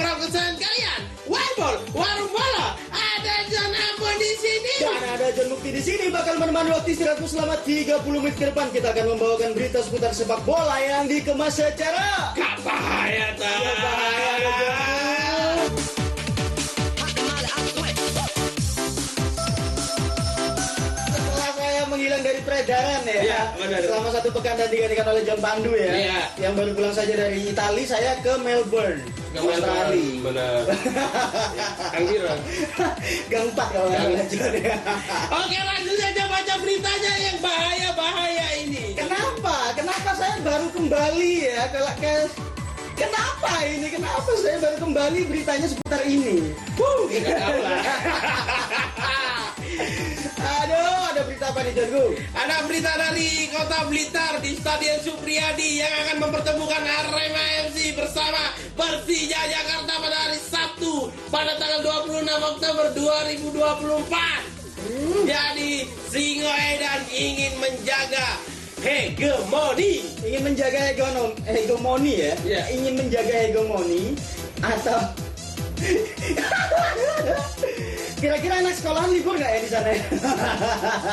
program kesayangan kalian, Warball, Warung Bola. Ada John Ambon di sini. Dan ada John Mukti di sini bakal menemani waktu istirahatmu selama 30 menit ke depan. Kita akan membawakan berita seputar sepak bola yang dikemas secara Gak bahaya, Gak bahaya, menghilang dari peredaran ya. Iya, benar. Selama 1 pekan dan digantikan oleh John Pandu ya. Iya. Yang baru pulang saja dari Italia, saya ke Melbourne, Australia. Benar. Kang Biro. Gang 4 kalau nggak salah, John ya. Oke, langsung saja baca beritanya yang bahaya-bahaya ini. Kenapa saya baru kembali ya? Kenapa ini? Kenapa saya baru kembali beritanya seputar ini? Nggak tahu lah. Aduh, ada berita apa nih, John? Ada berita dari Kota Blitar di Stadion Supriyadi yang akan mempertemukan Arema FC bersama Persija Jakarta pada hari Sabtu pada tanggal 26 Oktober 2024. Jadi Singoedan ingin menjaga hegemoni. Ingin menjaga hegemoni ya? Iya. Ingin menjaga hegemoni atau kira-kira anak sekolahan libur nggak ya di sana?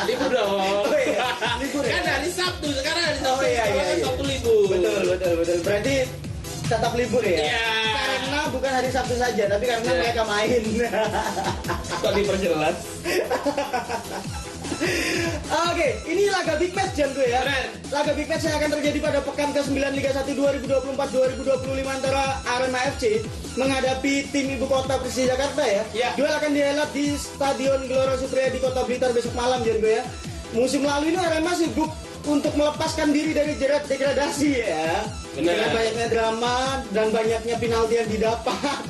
Libur dong. Oh iya, libur ya? Kan hari Sabtu, sekarang hari Sabtu. Oh iya, sekolah kan iya. Sabtu libur. Betul. Berarti tetap libur ya? Iya. Karena bukan hari Sabtu saja, tapi karena Iya. mereka main. Kok diperjelas? Oke, ini laga big match John gue ya. Benar. Laga big match yang akan terjadi pada pekan ke-9 Liga 1 2024-2025 antara Arema FC menghadapi tim ibu kota Persija Jakarta ya. Ya. Duel akan dihelat di Stadion Gelora Supriyadi Kota Blitar besok malam John gue ya. Musim lalu ini Arema sibuk untuk melepaskan diri dari jerat degradasi ya. Benar. Dengan banyaknya drama dan banyaknya penalti yang didapat.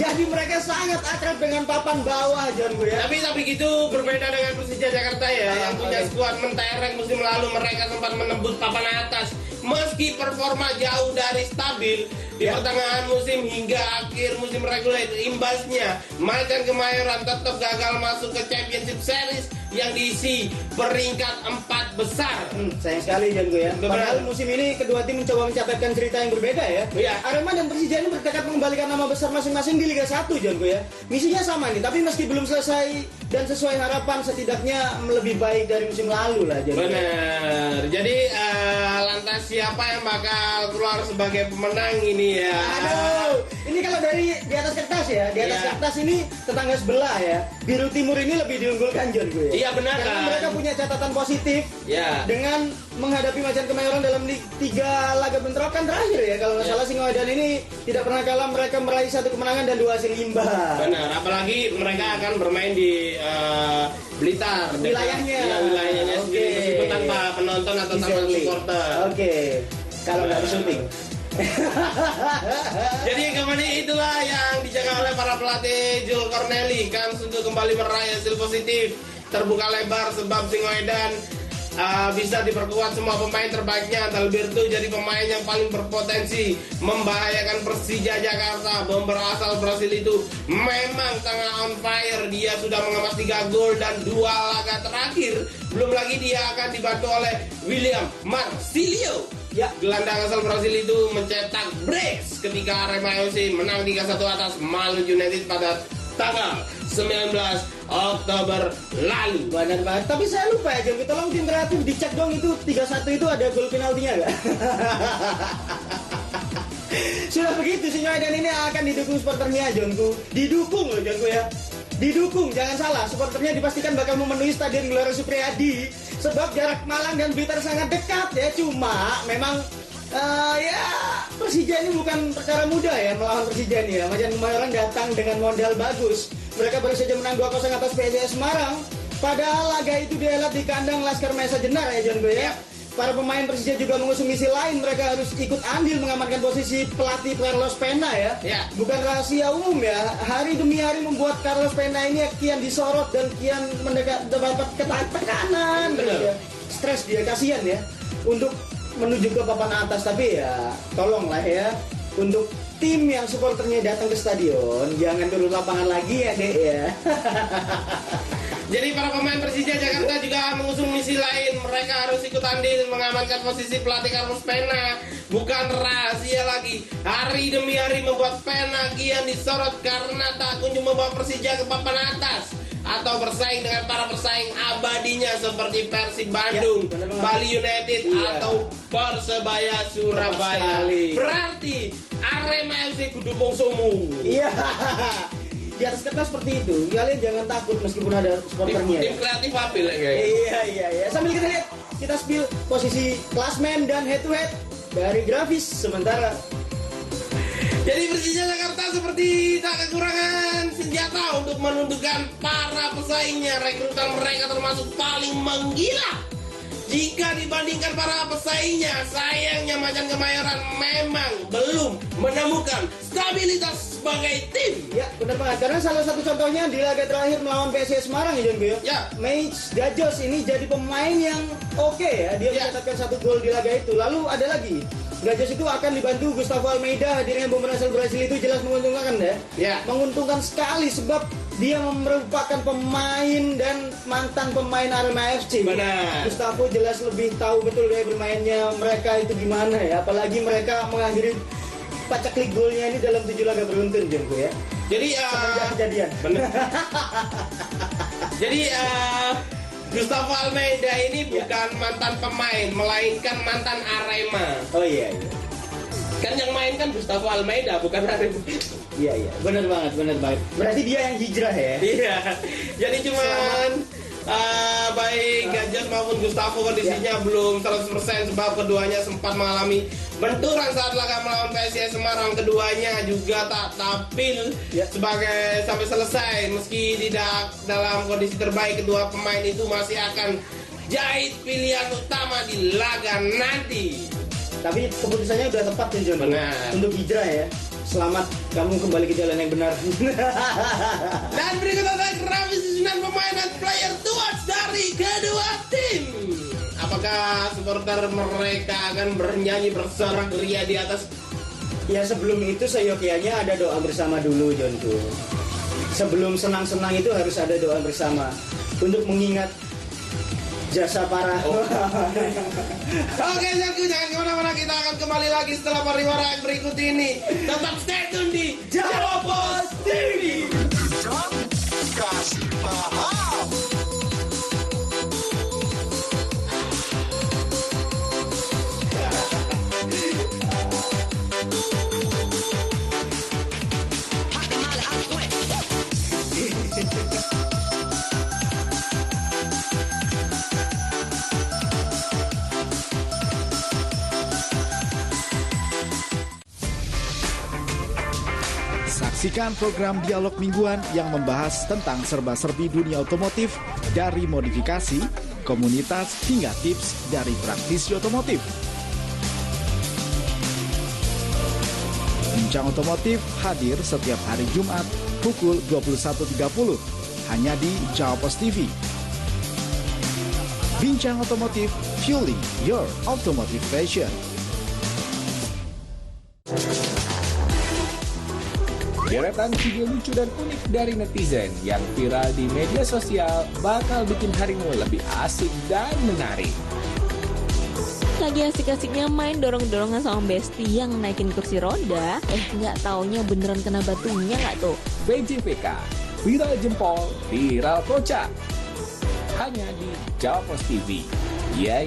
Jadi mereka sangat akrab dengan papan bawah John gue ya. Tapi gitu berbeda dengan Persija Jakarta ya yang punya Oke. skuad mentereng musim lalu, mereka sempat menembus papan atas meski performa jauh dari stabil di Ya. pertengahan musim hingga akhir musim reguler. Imbasnya Macan Kemayoran tetap gagal masuk ke Championship Series yang diisi peringkat 4 besar. Sayang sekali John gue ya. Benar. Padahal musim ini kedua tim mencoba mencatatkan cerita yang berbeda ya. Iya. Arema dan Persija ini bertekad mengembalikan nama besar masing-masing di Liga 1 John gue ya. Misinya sama nih, tapi meski belum selesai dan sesuai harapan setidaknya lebih baik dari musim lalu lah John. Benar. Jadi lantas siapa yang bakal keluar sebagai pemenang ini ya? Aduh, ini kalau dari di atas kertas ya, di atas Iya. kertas ini tetangga sebelah ya. Biru Timur ini lebih diunggulkan John gue. Iya, benar, Karena kan? mereka punya catatan positif Ya. dengan menghadapi Macan Kemayoran dalam 3 laga bentrokan terakhir ya. Kalau nggak Iya. salah Singoedan ini tidak pernah kalah, mereka meraih 1 kemenangan dan 2 hasil imbang. Benar, apalagi mereka akan bermain di Blitar, dekat- Wilayahnya. Iya, wilayahnya Oke. sendiri, meskipun tanpa penonton atau tanpa Exactly. supporter. Oke. Kalau nggak ada syuting. Jadi kembali itulah yang dijaga oleh para pelatih Jul Corneli, kan untuk kembali meraih hasil positif. Terbuka lebar sebab Singoedan bisa diperkuat semua pemain terbaiknya. Talberto jadi pemain yang paling berpotensi membahayakan Persija Jakarta. Bomber asal Brasil itu memang tengah on fire. Dia sudah mengemas 3 gol dan 2 laga terakhir. Belum lagi dia akan dibantu oleh William Marsilio. Ya. Gelandang asal Brasil itu mencetak brace ketika Arema FC menang 3-1 atas Malang United pada tanggal 19 Oktober lalu. Benar banget. Tapi saya lupa ya, John. Tolong tim kreatif dicek dong itu 3-1 itu ada gol penaltinya nggak? Sudah begitu, Singoedan ini akan didukung supporternya, Johnku. Didukung loh, Johnku ya. Didukung, jangan salah. Supporternya dipastikan bakal memenuhi Stadion Gelora Supriyadi. Sebab jarak Malang dan Blitar sangat dekat ya. Cuma memang ya Persija ini bukan perkara mudah ya melawan Persija ini ya. Macan Kemayoran datang dengan modal bagus. Mereka baru saja menang 2-0 atas PSIS Semarang. Padahal laga itu dihelat di kandang Laskar Mesa Jenar ya John Boy ya. Para pemain Persija juga mengusung misi lain. Mereka harus ikut andil mengamankan posisi pelatih Carlos Pena ya. Ya. Bukan rahasia umum ya. Hari demi hari membuat Carlos Pena ini kian disorot dan kian mendapat tekanan. Benar. Ya. Stres dia, kasihan ya. Untuk menuju ke papan atas, tapi ya tolonglah ya untuk tim yang supporternya datang ke stadion jangan turun lapangan lagi ya dek ya. Jadi para pemain Persija Jakarta juga mengusung misi lain. Mereka harus ikut andil mengamankan posisi pelatih Carlos Pena. Bukan rahasia lagi. Hari demi hari membuat Pena kian disorot karena tak kunjung membawa Persija ke papan atas atau bersaing dengan para pesaing abadinya seperti Persib Bandung, Ya, benar-benar. Bali United atau Persebaya Surabaya. sekali. Berarti Arema FC kudu mung somu. Iya. Di atas kertas seperti itu, kalian jangan takut meskipun ada supporternya. Tim kreatif apil ya guys. Iya. Sambil kita lihat, kita spill posisi klasmen dan head to head dari grafis sementara. Jadi Persija Jakarta seperti tak kekurangan senjata untuk menundukkan para pesaingnya. Rekrutan mereka termasuk paling menggila jika dibandingkan para pesaingnya. Sayangnya Macan Kemayoran memang belum menemukan stabilitas sebagai tim. Ya, benar banget. Karena salah satu contohnya di laga terakhir melawan PSIS Semarang ya, John Bio. Ya. Mage Gajos ini jadi pemain yang oke ya. Dia Ya. mencetakkan 1 gol di laga itu. Lalu ada lagi. Gajos itu akan dibantu Gustavo Almeida. Hadirnya pemain asal Brasil itu jelas menguntungkan ya. Ya. Menguntungkan sekali sebab dia merupakan pemain dan mantan pemain Arema FC. Benar. Gustavo jelas lebih tahu betul gaya bermainnya mereka itu gimana ya. Apalagi mereka mengakhiri pacaklik golnya ini dalam 7 laga beruntun, Jengko ya. Jadi Semenjak kejadian. benar. Jadi Gustavo Almeida ini Ya. bukan mantan pemain, melainkan mantan Arema. Oh iya. Kan yang main kan Gustavo Almeida, bukan Arema. Iya. Benar banget. Berarti dia yang hijrah ya. Iya, jadi cuman baik Gajah maupun Gustavo kondisinya belum 100% sebab keduanya sempat mengalami benturan saat laga melawan PSIS Semarang. Keduanya juga tak tampil Ya. sebagai sampai selesai. Meski tidak dalam kondisi terbaik, kedua pemain itu masih akan jahit pilihan utama di laga nanti. Tapi keputusannya udah tepat ya, John. Benar. Untuk hijrah ya. Selamat kamu kembali ke jalan yang benar. Dan berikut adalah grafis susunan pemain dan player tuas dari kedua tim. Apakah supporter mereka akan bernyanyi bersorak ria di atas? Ya sebelum itu seyogyanya ada doa bersama dulu, Johnku. Sebelum senang-senang itu harus ada doa bersama untuk mengingat jasa para. Oke, jangan kemana-mana, kita akan kembali lagi setelah pariwara yang berikut ini. Tetap stay tune di Jawa Pos TV. Kasih paham. Saksikan program dialog mingguan yang membahas tentang serba-serbi dunia otomotif dari modifikasi, komunitas, hingga tips dari praktisi otomotif. Bincang Otomotif hadir setiap hari Jumat pukul 21.30 hanya di Jawa Pos TV. Bincang Otomotif, fueling your automotive passion. Deretan video lucu dan unik dari netizen yang viral di media sosial bakal bikin harimu lebih asik dan menarik. Lagi asik-asiknya main dorong-dorongan sama Besti yang naikin kursi roda, nggak taunya beneran kena batunya nggak tuh? BJVK, viral jempol, viral kocak. Hanya di Jawa Pos TV. Ya.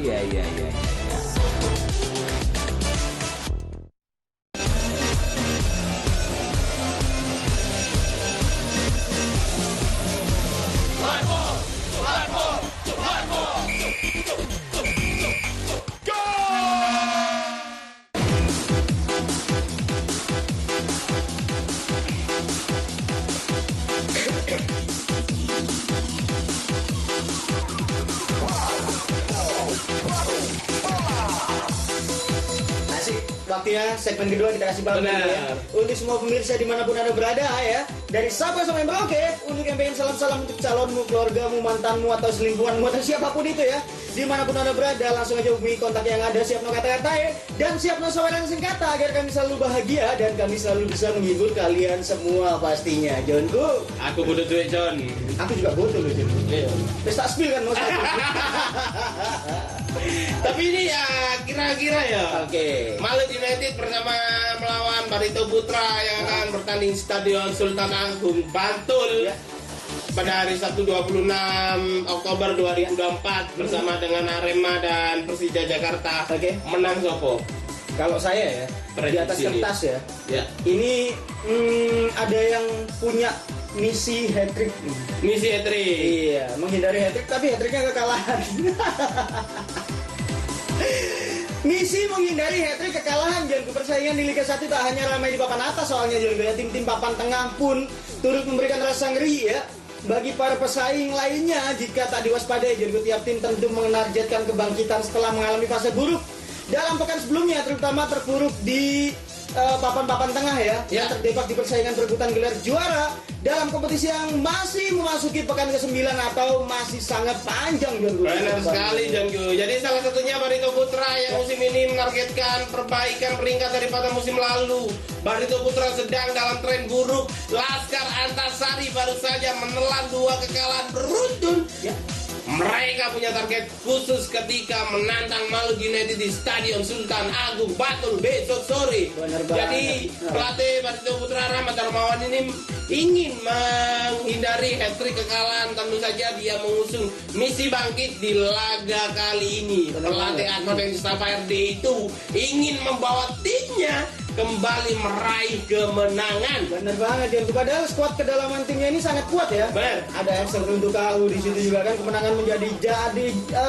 Asik, waktunya segmen kedua kita kasih paham Benar. ya. Untuk semua pemirsa dimanapun anda berada ya, dari Sabang sampai Merauke. Untuk yang pengen salam-salam untuk calonmu, keluargamu, mantanmu, atau selingkuhanmu, atau siapapun itu ya, dimanapun anda berada, langsung aja hubungi kontak yang ada. Siap no kata-kata dan siap no saweran singkata agar kami selalu bahagia dan kami selalu bisa menghibur kalian semua pastinya. Johnku, Aku butuh duit, John. aku juga butuh loh John. Pesta spill kan mau Tapi ini ya kira-kira ya. Oke. Malut United bersama melawan Barito Putra yang akan bertanding Stadion Sultan Agung Bantul Ya. pada hari Sabtu 26 Oktober 2024 bersama dengan Arema dan Persija Jakarta. Oke. Menang sopo? Kalau saya ya, di atas Prediksi kertas ya, Ya. ini ada yang punya misi hat-trick. Misi hat-trick. Iya, menghindari hat-trick tapi hat-tricknya kekalahan. Misi menghindari hat-trick kekalahan. Jangan persaingan di Liga 1 tak hanya ramai di papan atas soalnya juga ya. Tim-tim papan tengah pun turut memberikan rasa ngeri ya bagi para pesaing lainnya jika tak diwaspadai. Jadi tiap tim tentu menargetkan kebangkitan setelah mengalami fase buruk dalam pekan sebelumnya, terutama terpuruk di papan-papan tengah ya, yang terdepak di persaingan perebutan gelar juara dalam kompetisi yang masih memasuki pekan ke-9 atau masih sangat panjang. Benar sekali, John Gu. Jadi salah satunya Barito Putra yang musim ini menargetkan perbaikan peringkat daripada musim lalu. Barito Putra sedang dalam tren buruk. Laskar Antasari baru saja menelan 2 kekalahan beruntun. Ya. Mereka punya target khusus ketika menantang Malut United di Stadion Sultan Agung Bantul besok sore. Benar banget. Jadi pelatih Barito Putra Rahmat Darmawan ini ingin menghindari hat-trick kekalahan. Tentu saja dia mengusung misi bangkit di laga kali ini. Benar Pelatih banget. Ahmad Mustafa RD itu ingin membawa timnya kembali meraih kemenangan. Bener banget ya. Padahal skuad kedalaman timnya ini sangat kuat ya. Benar. Ada Axel Runtukahu di situ juga kan, kemenangan menjadi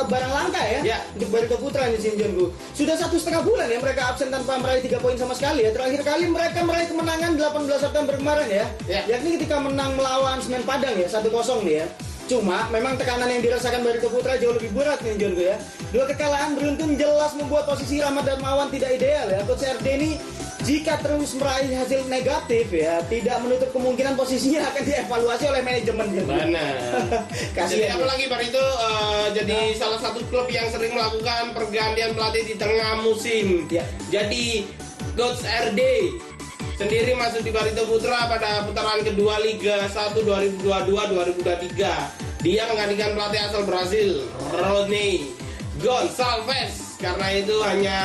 barang langka ya. Ya. Untuk Barito Putra di sini Jonku. Sudah 1,5 bulan ya mereka absen tanpa meraih 3 poin sama sekali ya. Terakhir kali mereka meraih kemenangan 18 September kemarin ya. Ya. Yakni ketika menang melawan Semen Padang ya 1-0 nih ya. Cuma memang tekanan yang dirasakan Barito Putra jauh lebih berat nih Jonku ya. 2 kekalahan beruntun jelas membuat posisi Rahmat Darmawan tidak ideal ya. Coach RD ini jika terus meraih hasil negatif ya, tidak menutup kemungkinan posisinya akan dievaluasi oleh manajemen. Benar. Jadi Kasihan. Ya. apalagi Barito jadi salah satu klub yang sering melakukan pergantian pelatih di tengah musim. Ya. Jadi Coach RD sendiri masuk di Barito Putra pada putaran kedua Liga 1 2022-2023. Dia menggantikan pelatih asal Brasil, Rodney Gonçalves. Karena itu hanya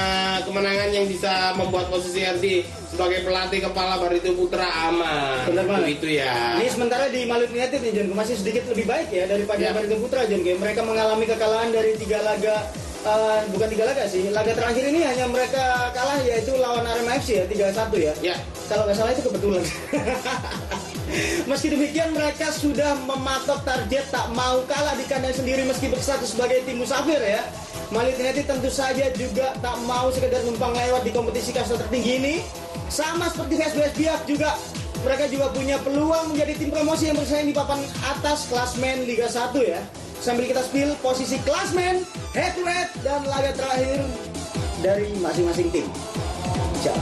kemenangan yang bisa membuat posisi RD sebagai pelatih kepala Barito Putra aman. Benar banget. Begitu ya. Ini sementara di Malut United nih John, masih sedikit lebih baik ya daripada Ya. Barito Putra John. Mereka mengalami kekalahan dari 3 laga, bukan 3 laga sih. Laga terakhir ini hanya mereka kalah yaitu lawan Arema FC ya 3-1 ya. Ya. Kalau nggak salah itu kebetulan. Meski demikian mereka sudah mematok target tak mau kalah di kandang sendiri meski berstatus sebagai tim musafir ya. Malut United tentu saja juga tak mau sekedar numpang lewat di kompetisi kasta tertinggi ini. Sama seperti VSBS Biak juga, mereka juga punya peluang menjadi tim promosi yang bersaing di papan atas klasmen Liga 1 ya. Sambil kita spill posisi klasmen, head to head dan laga terakhir dari masing-masing tim. Ciao.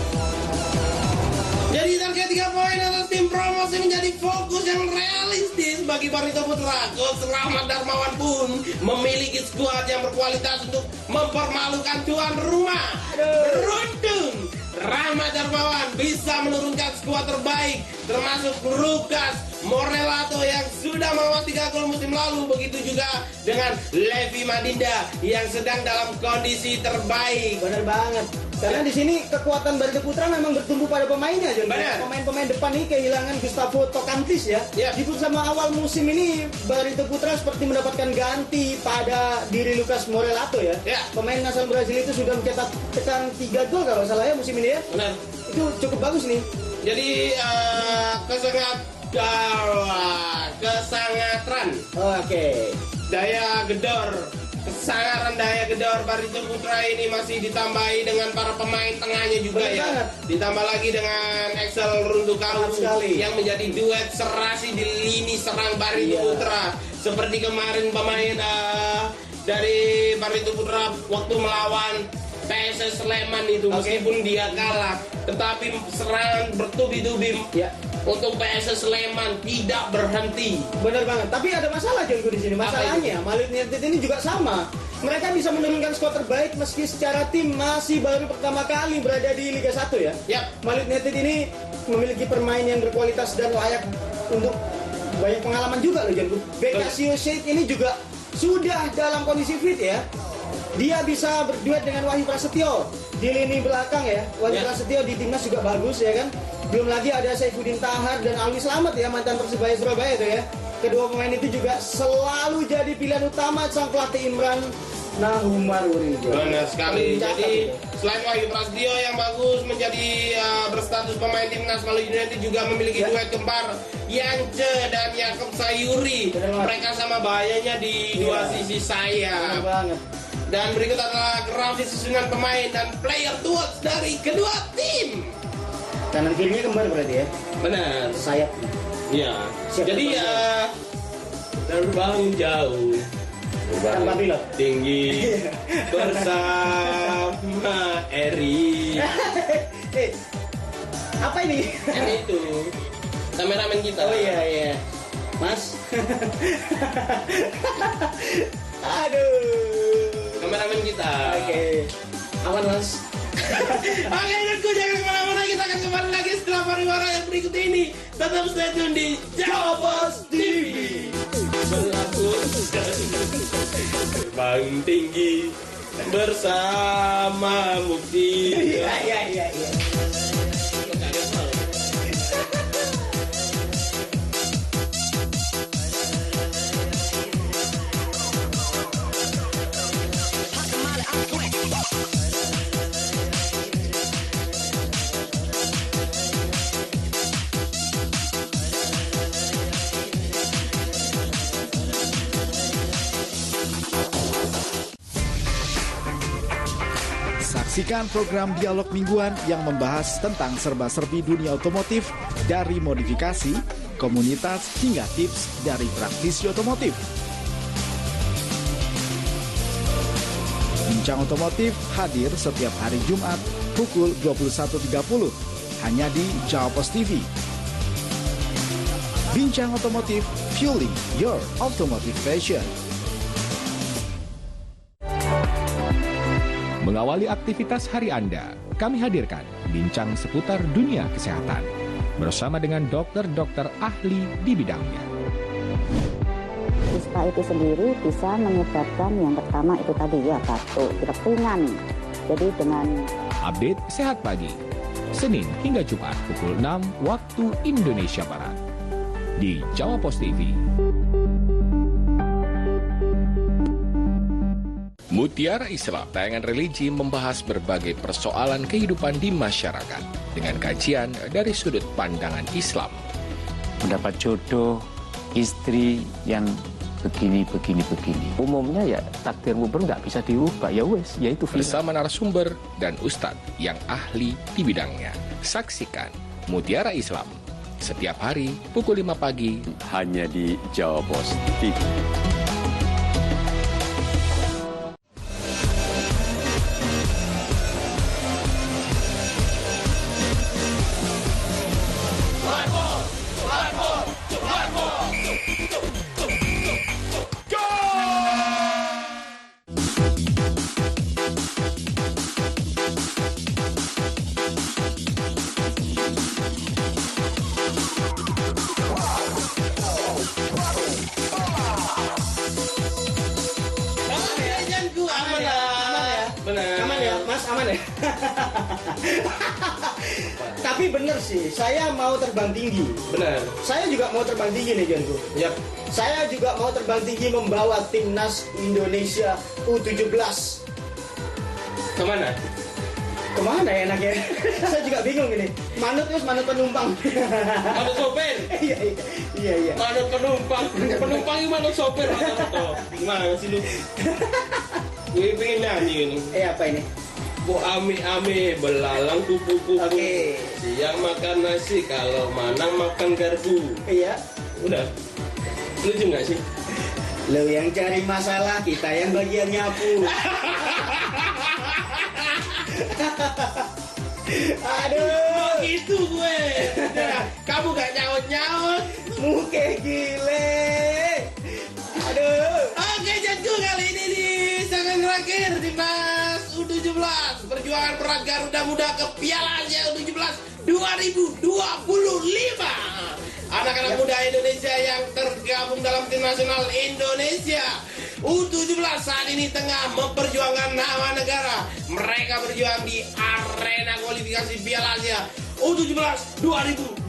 Jadi target 3 poin atas tim promosi menjadi fokus yang realistis bagi Barito Putra. Coach Rahmat Darmawan pun memiliki skuad yang berkualitas untuk mempermalukan tuan rumah. Beruntung Rahmat Darmawan bisa menurunkan skuad terbaik termasuk Lukas Morelato yang sudah membawa 3 gol musim lalu. Begitu juga dengan Levi Madinda yang sedang dalam kondisi terbaik. Benar banget. Karena di sini kekuatan Barito Putra memang bertumbuh pada pemainnya, John. Benar. Pemain-pemain depan ini kehilangan Gustavo Tocantis ya. Ya. Di bersama awal musim ini Barito Putra seperti mendapatkan ganti pada diri Lucas Morelato ya. Ya. Pemain asal Brazil itu sudah mencetak 3 gol kalau salah ya musim ini ya. Benar. Itu cukup bagus nih. Jadi kesangatan Oke. daya gedor, kesangaran daya gedor Barito Putra ini masih ditambahi dengan para pemain tengahnya juga Benar ya. banget. Ditambah lagi dengan Axel Runtukahu Mantap sekali. yang menjadi duet serasi di lini serang Barito Iya. Putra. Seperti kemarin pemain dari Barito Putra waktu melawan PSS Sleman itu, Oke. meskipun dia kalah, tetapi serangan bertubi-tubi Ya. untuk PSS Sleman tidak berhenti. Bener banget. Tapi ada masalah Jonku di sini. Masalahnya Malut United ini juga sama. Mereka bisa menurunkan skor terbaik meski secara tim masih baru pertama kali berada di Liga 1 ya. Yap. Malut United ini memiliki pemain yang berkualitas dan layak untuk banyak pengalaman juga loh Jonku. Bekasio Sheikh ini juga sudah dalam kondisi fit ya. Dia bisa berduet dengan Wahyu Prasetyo di lini belakang ya. Wahyu Prasetyo di timnas juga bagus ya kan. Belum lagi ada Saifuddin Tahar dan Alwi Slamet ya, mantan Persebaya Surabaya itu ya. Kedua pemain itu juga selalu jadi pilihan utama sang pelatih Imran Nahumar Urijo. Benar sekali. Jadi selain Wahyu Prasetyo yang bagus menjadi berstatus pemain timnas, Malut United juga memiliki duet kembar Yance dan Yakob Sayuri. Mereka sama bahayanya di dua sisi sayap. Banget. Dan berikut adalah grafis susunan pemain dan player duels dari kedua tim. Kanan kirinya kembar berarti ya. Benar. Sayap. Ya. Siap, Jadi ya terbang jauh, Tanpa pilot. tinggi bersama Eri. Apa ini? Kan itu kameramen kita. Oh iya. Mas. Aduh. Kameramen kita. Oke. Aman Mas. Oke, dengarku jangan kemana-mana. Kita akan kembali lagi setelah pariwara yang berikut ini. Tetap stay tune di Jawa Post TV. Terbang tinggi bersama Mukti. Iya. Saksikan program dialog mingguan yang membahas tentang serba-serbi dunia otomotif dari modifikasi, komunitas, hingga tips dari praktisi otomotif. Bincang Otomotif hadir setiap hari Jumat pukul 21.30 hanya di Jawa Post TV. Bincang Otomotif, fueling your automotive passion. Mengawali aktivitas hari Anda, kami hadirkan bincang seputar dunia kesehatan bersama dengan dokter-dokter ahli di bidangnya. Ispa itu sendiri bisa menyebabkan yang pertama itu tadi ya batuk, pilek ringan. Jadi dengan Update Sehat Pagi, Senin hingga Jumat pukul 6 waktu Indonesia Barat di Jawa Post TV. Mutiara Islam, tayangan religi membahas berbagai persoalan kehidupan di masyarakat dengan kajian dari sudut pandangan Islam. Mendapat jodoh, istri yang begini. Umumnya ya takdir mubur nggak bisa diubah, ya wes, ya itu Bersama narasumber dan ustadz yang ahli di bidangnya. Saksikan Mutiara Islam setiap hari pukul 5 pagi hanya di Jawa Post TV. Aman ya, Mas, aman ya. Tapi bener sih, saya mau terbang tinggi. Benar. Saya juga mau terbang tinggi nih, Jonku. Yap. Saya juga mau terbang tinggi membawa timnas Indonesia U17. Kemana? Kemana ya enaknya? Saya juga bingung ini. Manut penumpang. Manut sopir. Iya. Manut penumpang. Penumpang ini manut sopir. Gimana sih lu? Gue pengen nyanyi ini. Apa ini? Bu ame belalang kupu-kupu. Oke. Siang makan nasi, kalau manang makan garpu. Iya. Udah. Lucu nggak sih? Lo yang cari masalah, kita yang bagian nyapu. Aduh. Gitu gue. Kamu gak nyaut-nyaut. Muke gile. Aduh. Oke, Janku, kali ini di segmen terakhir timnas U17 perjuangan berat Garuda Muda ke Piala Asia U17 2025. Anak-anak muda Indonesia yang tergabung dalam tim nasional Indonesia U17 saat ini tengah memperjuangkan nama negara. Mereka berjuang di arena kualifikasi Piala Asia U17 2025.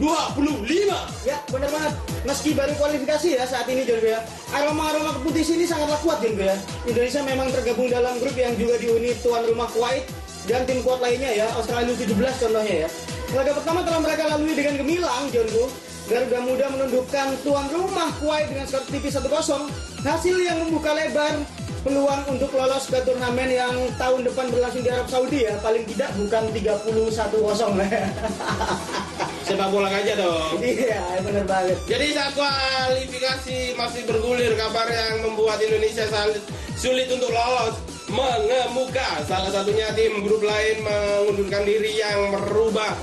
Ya, benar banget. Meski baru kualifikasi ya saat ini John ya. Aroma-aroma kompetisi ini sangatlah kuat John ya. Indonesia memang tergabung dalam grup yang juga dihuni tuan rumah Kuwait dan tim kuat lainnya ya, Australia U17 contohnya ya. Laga pertama telah mereka lalui dengan gemilang Johnku. Garuda Muda menundukkan tuan rumah Kuwait dengan skor tipis 1-0. Hasil yang membuka lebar peluang untuk lolos ke turnamen yang tahun depan berlangsung di Arab Saudi ya. Paling tidak bukan 31-0 lah. Sepak bola aja dong. Iya, benar banget. Jadi saat kualifikasi masih bergulir, kabar yang membuat Indonesia sulit untuk lolos mengemuka. Salah satunya tim grup lain mengundurkan diri yang merubah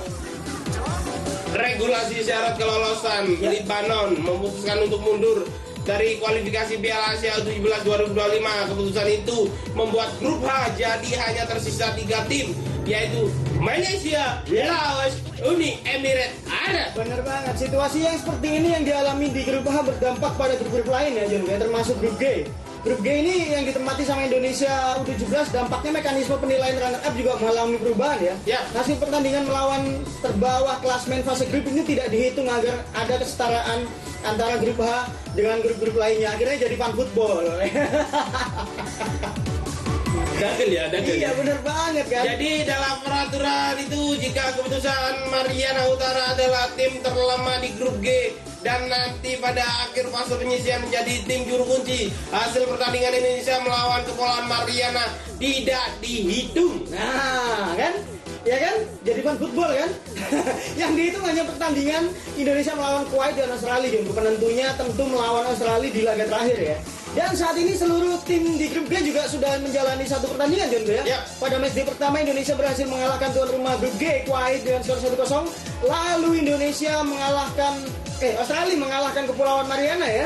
regulasi syarat kelolosan. Libanon memutuskan untuk mundur dari kualifikasi Piala Asia U17 2025. Keputusan itu membuat grup H jadi hanya tersisa 3 tim, yaitu Malaysia, Laos, Uni Emirat Arab. Bener banget. Situasi yang seperti ini yang dialami di grup H berdampak pada grup-grup lain ya John, ya, termasuk grup G. Grup G ini yang ditempati sama Indonesia U17, dampaknya mekanisme penilaian runner-up juga mengalami perubahan ya. Ya. Hasil pertandingan melawan terbawah klasmen fase grup ini tidak dihitung agar ada kesetaraan antara grup H dengan grup-grup lainnya. Akhirnya jadi fun football. Dagel ya, dagel. Iya bener banget kan. Jadi dalam peraturan itu jika keputusan Mariana Utara adalah tim terlemah di grup G dan nanti pada akhir fase penyisian menjadi tim juru kunci, hasil pertandingan Indonesia melawan Kepulauan Mariana tidak dihitung. Nah kan, ya kan, jadi fun football kan. Yang dihitung hanya pertandingan Indonesia melawan Kuwait dan Australia. Jadi penentunya tentu melawan Australia di laga terakhir ya. Dan saat ini seluruh tim di grup G juga sudah menjalani satu pertandingan John ya. Ya. Pada match day pertama Indonesia berhasil mengalahkan tuan rumah grup G Kuwait dengan skor 1-0. Lalu Indonesia Australia mengalahkan Kepulauan Mariana ya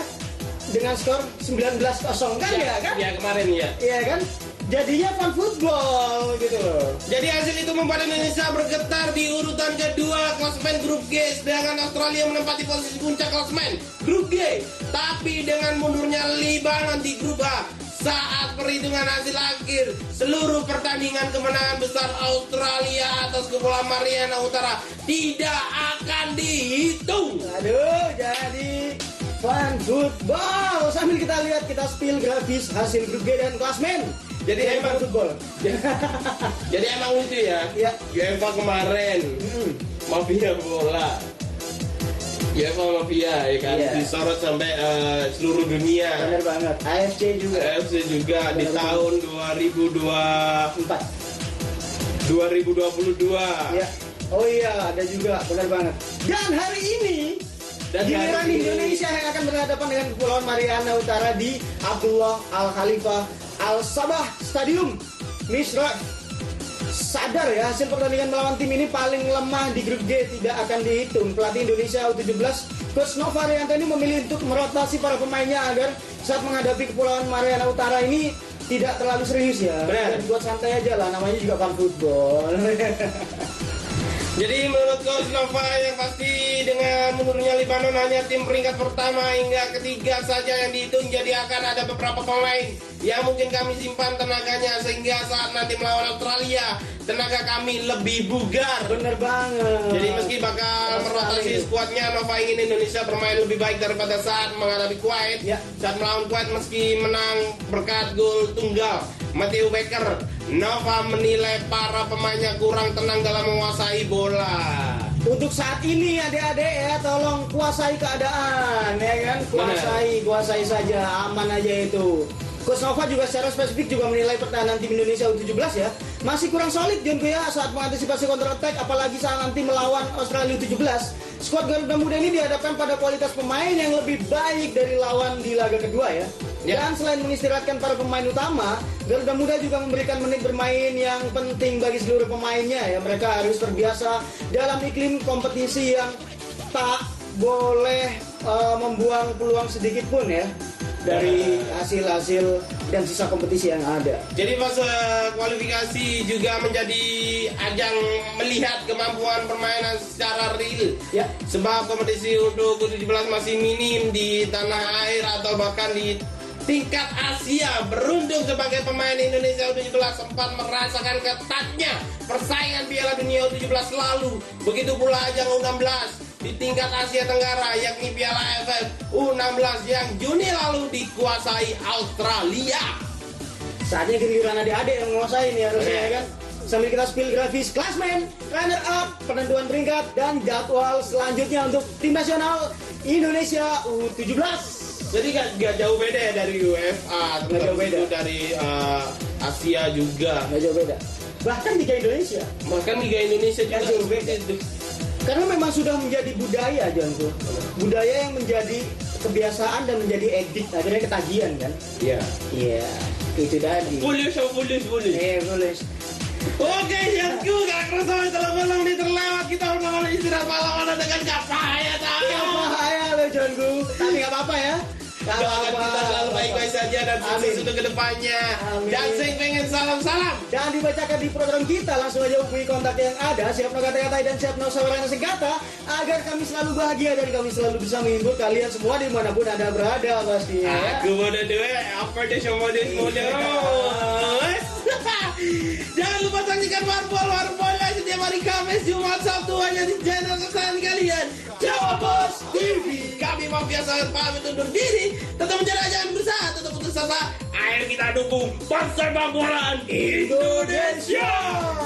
dengan skor 19-0 kan ya kan? Ya kemarin ya. Iya kan? Jadinya fun football gitu loh. Jadi hasil itu membuat Indonesia bergetar di urutan kedua klasemen grup G, sedangkan Australia menempati posisi puncak klasemen grup G. Tapi dengan mundurnya Libanon di grup H, saat perhitungan hasil akhir, seluruh pertandingan kemenangan besar Australia atas Kepulauan Mariana Utara tidak akan dihitung. Aduh, jadi fun football. Sambil kita lihat, kita spill grafis hasil grup G dan klasmen. Jadi emang football. Jadi emang lucu ya. Ya. UEFA kemarin mafia bola. UEFA mafia ya kan Iya. disorot sampai seluruh dunia. Bener banget. AFC juga. AFC juga di Bener tahun 2022. Ya. Oh iya, ada juga. Bener banget. Dan hari ini giliran Indonesia yang akan berhadapan dengan Kepulauan Mariana Utara di Abdullah Al Khalifah Al Sabah Stadium. Misra sadar ya, hasil pertandingan melawan tim ini paling lemah di grup G tidak akan dihitung. Pelatih Indonesia U17 Coach Nova Rianto ini memilih untuk merotasi para pemainnya agar saat menghadapi Kepulauan Mariana Utara ini tidak terlalu serius ya. Benar. Dan buat santai aja lah, namanya juga fun football. Jadi menurut Coach Nova yang pasti dengan mundurnya Libanon hanya tim peringkat pertama hingga ketiga saja yang dihitung. Jadi akan ada beberapa pemain yang mungkin kami simpan tenaganya sehingga saat nanti melawan Australia tenaga kami lebih bugar. Bener banget. Jadi meski bakal merotasi skuadnya, Nova ingin Indonesia bermain lebih baik daripada saat menghadapi Kuwait. Ya. Saat melawan Kuwait meski menang berkat gol tunggal Matthew Baker, Nova menilai para pemainnya kurang tenang dalam menguasai bola. Untuk saat ini adik-adik ya, tolong kuasai keadaan ya kan, kuasai saja, aman aja itu. Coach Nova juga secara spesifik juga menilai pertahanan tim Indonesia U17 ya masih kurang solid John ya saat mengantisipasi counter attack, apalagi saat nanti melawan Australia U17. Skuad Garuda Muda ini dihadapkan pada kualitas pemain yang lebih baik dari lawan di laga kedua ya. Dan selain mengistirahatkan para pemain utama, Garuda Muda juga memberikan menit bermain yang penting bagi seluruh pemainnya. Ya, mereka harus terbiasa dalam iklim kompetisi yang tak boleh membuang peluang sedikit pun ya dari hasil-hasil dan sisa kompetisi yang ada. Jadi fase kualifikasi juga menjadi ajang melihat kemampuan permainan secara real. Ya. Sebab kompetisi untuk U17 masih minim di tanah air atau bahkan di tingkat Asia. Beruntung sebagai pemain Indonesia U17 sempat merasakan ketatnya persaingan Piala Dunia U17 lalu. Begitu pula ajang U16 di tingkat Asia Tenggara, yakni Piala AFF U16 yang Juni lalu dikuasai Australia. Saatnya giliran adik-adik yang menguasai ini harusnya ya kan. Sambil kita spill grafis klasmen, runner up, penentuan peringkat dan jadwal selanjutnya untuk tim nasional Indonesia U17. Jadi gak jauh beda ya dari UEFA, Nggak jauh beda. dari Asia juga. Nggak jauh beda. Bahkan Liga Indonesia. Bahkan Liga Indonesia juga Nggak jauh beda. seperti itu. Karena memang sudah menjadi budaya, Jonku. Budaya yang menjadi kebiasaan dan menjadi edik, akhirnya ketagihan kan. Iya. Iya, itu tadi. Bullish. Boleh. Oke, Janku, gak kerasa telah malam ini terlewat. Kita udah istirahat malam dengan Kapaya tahu. Ya bahaya lo, Jonku. Tapi nggak apa-apa ya. Nggak Doakan apa-apa. kita selalu baik-baik saja dan sukses untuk kedepannya. Amin. Dan saya pengen salam-salam. Jangan dibacakan di program kita, langsung aja hubungi kontak yang ada. Siap no kata-kata dan siap no saweran singkata, agar kami selalu bahagia dan kami selalu bisa menghibur kalian semua dimanapun Anda berada pastinya ya. Aku mau duit, apa deh sama model. Jangan lupa saksikan Warpol setiap hari Kamis, Jumat, Sabtu hanya di channel kesayangan kalian, Jawa Bos TV. Kami Mafia Sayur pamit undur diri. Tetap menjaga jangan berusaha, tetap putus asa. Ayo kita dukung persepak bolaan Indonesia.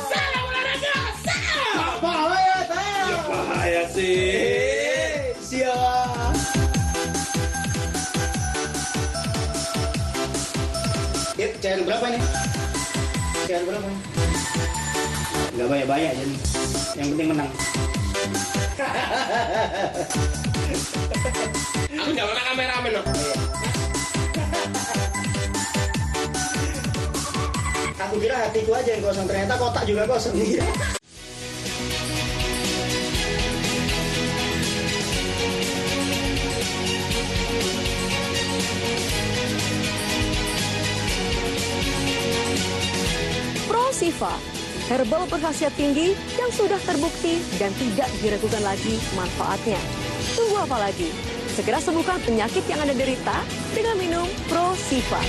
Salam olahraga, salam. Bahaya, Ya bahaya sih. Siap. Yuk, cairan berapa nih? Cairan berapa? Enggak banyak-banyak jadi. Yang penting menang. Aku nggak pernah kameramen loh. Aku kira hatiku aja yang kosong, ternyata kotak juga kosong. Prosiva, herbal berkhasiat tinggi yang sudah terbukti dan tidak diragukan lagi manfaatnya. Tunggu apa lagi? Segera sembuhkan penyakit yang Anda derita dengan minum Prosiva.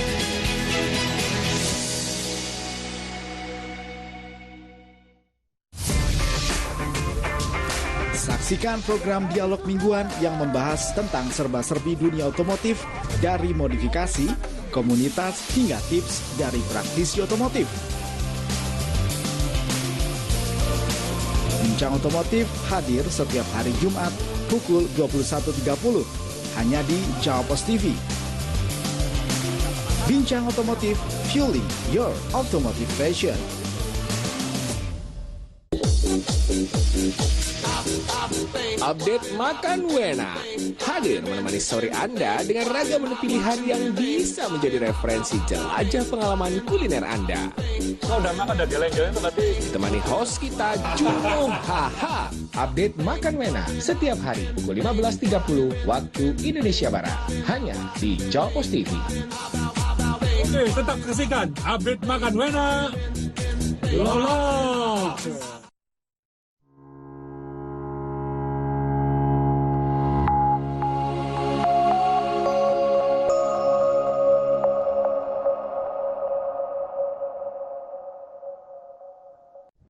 Saksikan program dialog mingguan yang membahas tentang serba-serbi dunia otomotif dari modifikasi, komunitas, hingga tips dari praktisi otomotif. Bincang Otomotif hadir setiap hari Jumat pukul 21.30 hanya di Jawa Pos TV. Bincang Otomotif, fueling your automotive passion. Update Makan Wena hadir menemani sore Anda dengan ragam menu pilihan yang bisa menjadi referensi jelajah pengalaman kuliner Anda. Udah makan, udah geleng-geleng tuh tadi. Ditemani host kita Juno Haha. Update Makan Wena setiap hari pukul 15.30 waktu Indonesia Barat hanya di Jawa Pos TV. Oke, tetap saksikan Update Makan Wena. Lolos.